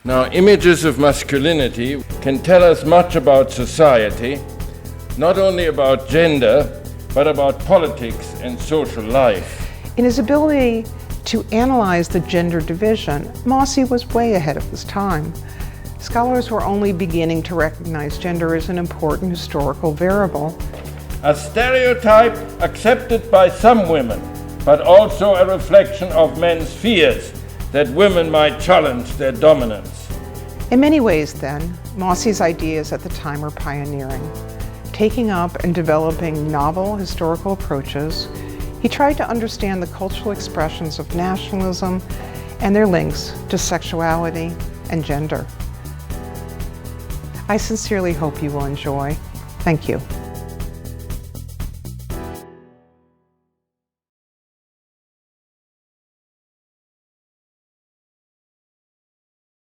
Now, images of masculinity can tell us much about society, not only about gender, but about politics and social life. In his ability to analyze the gender division, Mosse was way ahead of his time. Scholars were only beginning to recognize gender as an important historical variable. A stereotype accepted by some women, but also a reflection of men's fears that women might challenge their dominance. In many ways, then, Mosse's ideas at the time were pioneering. Taking up and developing novel historical approaches, he tried to understand the cultural expressions of nationalism and their links to sexuality and gender. I sincerely hope you will enjoy. Thank you.